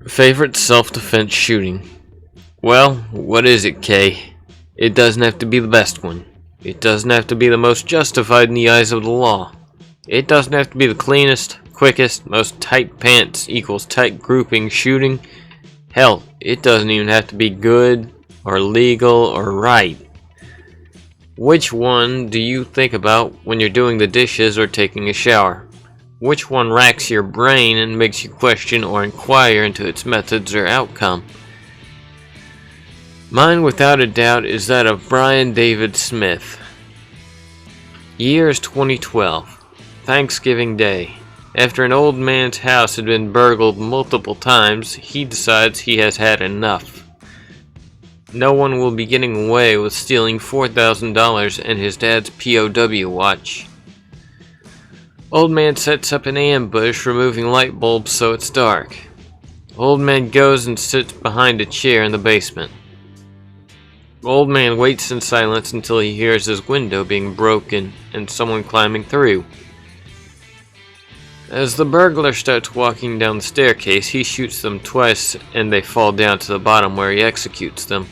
Favorite self-defense shooting? Well, what is it, Kay? It doesn't have to be the best one. It doesn't have to be the most justified in the eyes of the law. It doesn't have to be the cleanest, quickest, most tight pants equals tight grouping shooting. Hell, it doesn't even have to be good, or legal, or right. Which one do you think about when you're doing the dishes or taking a shower? Which one racks your brain and makes you question or inquire into its methods or outcome? Mine, without a doubt, is that of Brian David Smith. Year is 2012, Thanksgiving Day. After an old man's house had been burgled multiple times, he decides he has had enough. No one will be getting away with stealing $4,000 and his dad's POW watch. Old man sets up an ambush, removing light bulbs so it's dark. Old man goes and sits behind a chair in the basement. Old man waits in silence until he hears his window being broken and someone climbing through. As the burglar starts walking down the staircase, he shoots them twice and they fall down to the bottom where he executes them.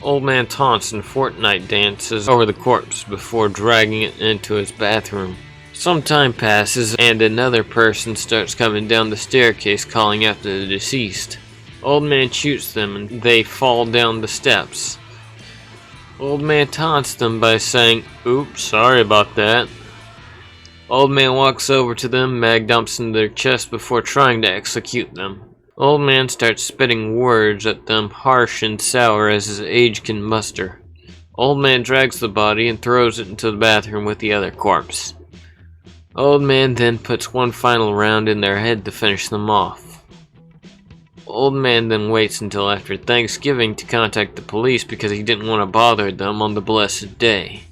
Old man taunts and Fortnite dances over the corpse before dragging it into his bathroom. Some time passes and another person starts coming down the staircase calling after the deceased. Old man shoots them and they fall down the steps. Old man taunts them by saying, "Oops, sorry about that." Old man walks over to them, mag dumps in their chest before trying to execute them. Old man starts spitting words at them, harsh and sour as his age can muster. Old man drags the body and throws it into the bathroom with the other corpse. Old man then puts one final round in their head to finish them off. Old man then waits until after Thanksgiving to contact the police because he didn't want to bother them on the blessed day.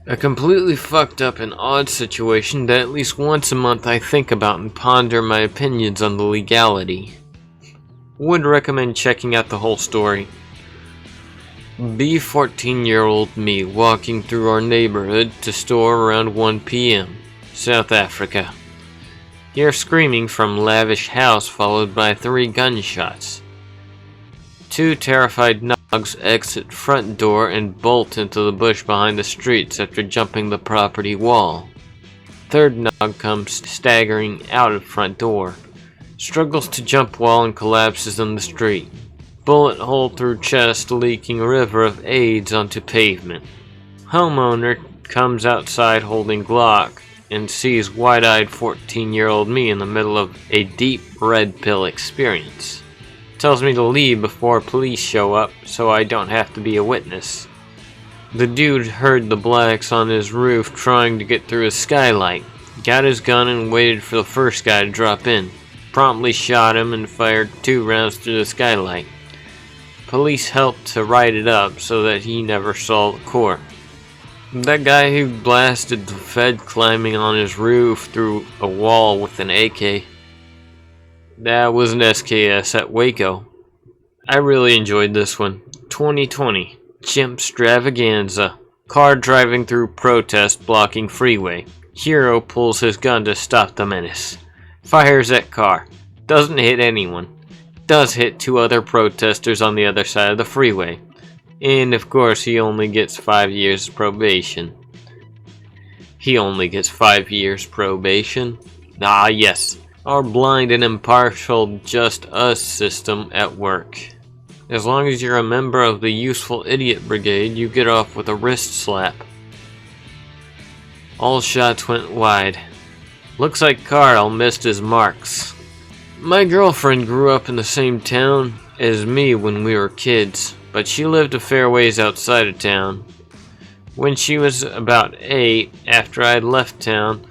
A completely fucked up and odd situation that at least once a month I think about and ponder my opinions on the legality. Would recommend checking out the whole story. Be 14-year-old me walking through our neighborhood to store around 1 p.m. South Africa. Hear screaming from lavish house followed by 3 gunshots. 2 terrified Nogs exit front door and bolt into the bush behind the streets after jumping the property wall. 3rd Nog comes staggering out of front door. Struggles to jump wall and collapses in the street. Bullet hole through chest leaking river of AIDS onto pavement. Homeowner comes outside holding Glock and sees wide-eyed 14-year-old me in the middle of a deep red pill experience. Tells me to leave before police show up so I don't have to be a witness. The dude heard the blacks on his roof trying to get through his skylight. Got his gun and waited for the first guy to drop in. Promptly shot him and fired 2 rounds through the skylight. Police helped to write it up so that he never saw the court. That guy who blasted the Fed climbing on his roof through a wall with an AK. That was an SKS at Waco. I really enjoyed this one. 2020. Chimp Stravaganza. Car driving through protest blocking freeway. Hero pulls his gun to stop the menace. Fires at car. Doesn't hit anyone. Does hit 2 other protesters on the other side of the freeway. And of course he only gets 5 years probation. He only gets 5 years probation? Ah yes, our blind and impartial just us system at work. As long as you're a member of the Useful Idiot Brigade, you get off with a wrist slap. All shots went wide. Looks like Carl missed his marks. My girlfriend grew up in the same town as me when we were kids, but she lived a fair ways outside of town. When she was about 8, after I had left town,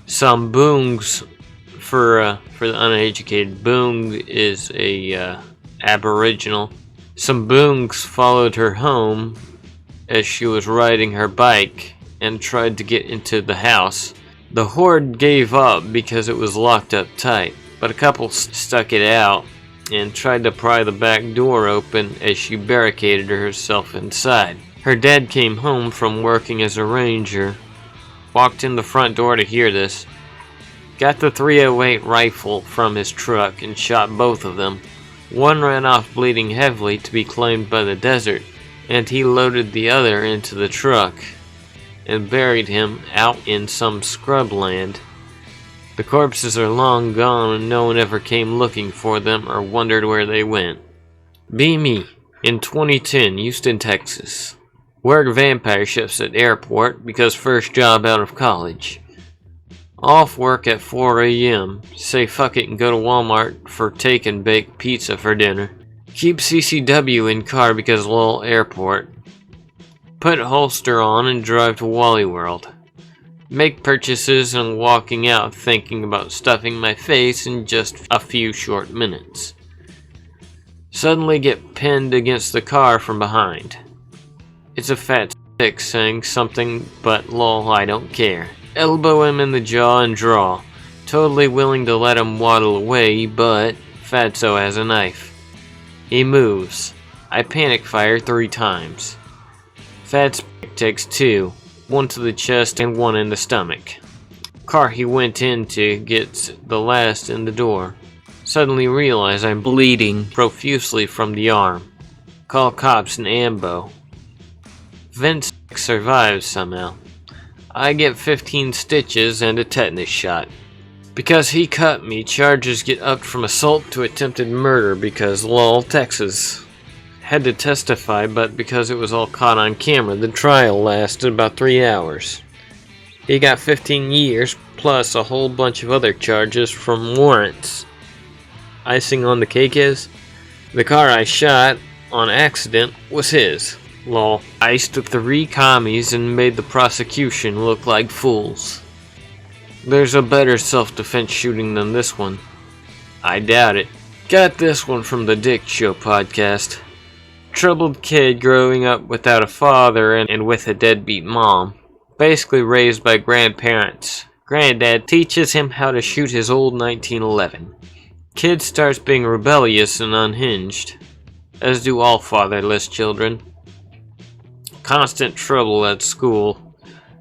some boongs, for the uneducated, boong is a aboriginal. Some boongs followed her home as she was riding her bike and tried to get into the house. The horde gave up because it was locked up tight, but a couple stuck it out and tried to pry the back door open as she barricaded herself inside. Her dad came home from working as a ranger, walked in the front door to hear this, got the .308 rifle from his truck and shot both of them. One ran off bleeding heavily to be claimed by the desert, and he loaded the other into the truck and buried him out in some scrubland. The corpses are long gone and no one ever came looking for them or wondered where they went. Be me, in 2010, Houston, Texas. Work vampire shifts at airport because first job out of college. Off work at 4 a.m. Say fuck it and go to Walmart for take and bake pizza for dinner. Keep CCW in car because lol airport. Put holster on and drive to Wally World. Make purchases and walking out thinking about stuffing my face in just a few short minutes. Suddenly get pinned against the car from behind. It's a fat stick saying something, but lol, I don't care. Elbow him in the jaw and draw. Totally willing to let him waddle away, but Fatso has a knife. He moves. I panic fire 3 times. Fat's takes 2, 1 to the chest and 1 in the stomach. Car he went into gets the last in the door. Suddenly realize I'm bleeding profusely from the arm. Call cops and ambo. Vince survives somehow. I get 15 stitches and a tetanus shot. Because he cut me, charges get upped from assault to attempted murder because lol, Texas. Had to testify, but because it was all caught on camera, the trial lasted about 3 hours. He got 15 years, plus a whole bunch of other charges from warrants. Icing on the cake is, the car I shot on accident was his. Lol. Iced 3 commies and made the prosecution look like fools. There's a better self-defense shooting than this one. I doubt it. Got this one from the Dick Show podcast. Troubled kid growing up without a father and with a deadbeat mom. Basically raised by grandparents. Granddad teaches him how to shoot his old 1911. Kid starts being rebellious and unhinged. As do all fatherless children. Constant trouble at school.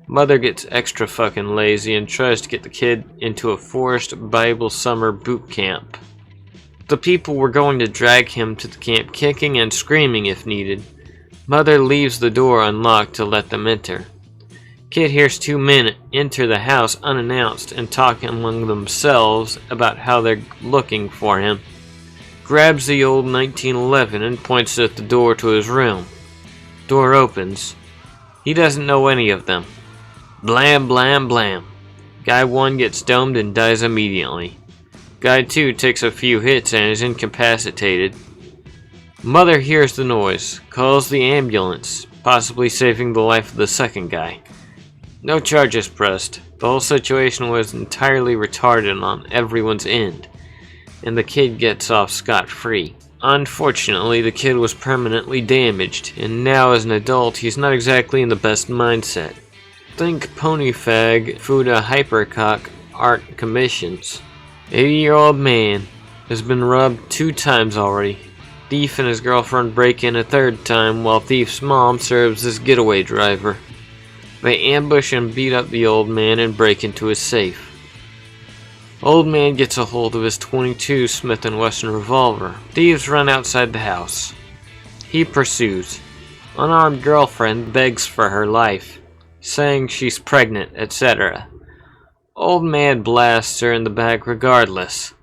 Mother gets extra fucking lazy and tries to get the kid into a forced Bible summer boot camp. The people were going to drag him to the camp kicking and screaming if needed. Mother leaves the door unlocked to let them enter. Kid hears 2 men enter the house unannounced and talk among themselves about how they're looking for him. Grabs the old 1911 and points at the door to his room. Door opens. He doesn't know any of them. Blam, blam, blam. Guy 1 gets domed and dies immediately. Guy 2 takes a few hits and is incapacitated. Mother hears the noise, calls the ambulance, possibly saving the life of the second guy. No charges pressed. The whole situation was entirely retarded on everyone's end, and the kid gets off scot-free. Unfortunately, the kid was permanently damaged, and now as an adult, he's not exactly in the best mindset. Think Ponyfag Fuda Hypercock Art Commissions. 80-year-old man has been robbed 2 times already. Thief and his girlfriend break in a 3rd time while Thief's mom serves as getaway driver. They ambush and beat up the old man and break into his safe. Old man gets a hold of his .22 Smith & Wesson revolver. Thieves run outside the house. He pursues. Unarmed girlfriend begs for her life, saying she's pregnant, etc. Old man blasts her in the back regardless.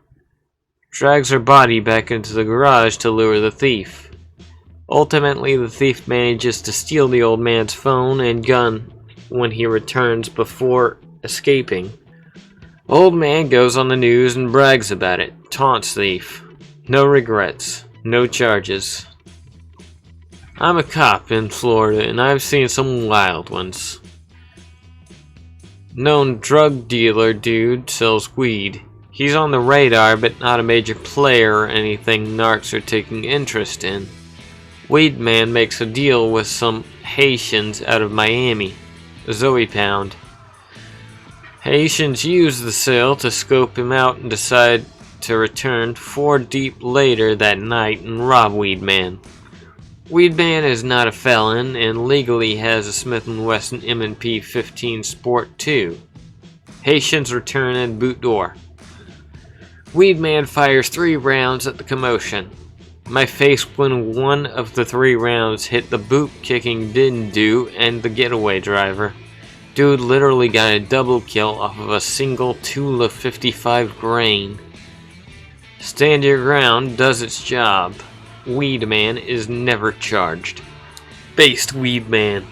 Drags her body back into the garage to lure the thief. Ultimately, the thief manages to steal the old man's phone and gun when he returns before escaping. Old man goes on the news and brags about it. Taunts thief. No regrets. No charges. I'm a cop in Florida and I've seen some wild ones. Known drug dealer dude sells weed. He's on the radar but not a major player or anything narcs are taking interest in. Weed man makes a deal with some Haitians out of Miami. Zoe Pound. Haitians use the sale to scope him out and decide to return 4 deep later that night and rob Weed Man. Weed Man is not a felon and legally has a Smith & Wesson M&P 15 Sport 2. Haitians return and boot door. Weed Man fires 3 rounds at the commotion. My face when one of the 3 rounds hit the boot kicking didn't do and the getaway driver. Dude literally got a double kill off of a single Tula 55 grain. Stand your ground does its job. Weed Man is never charged. Based Weed Man.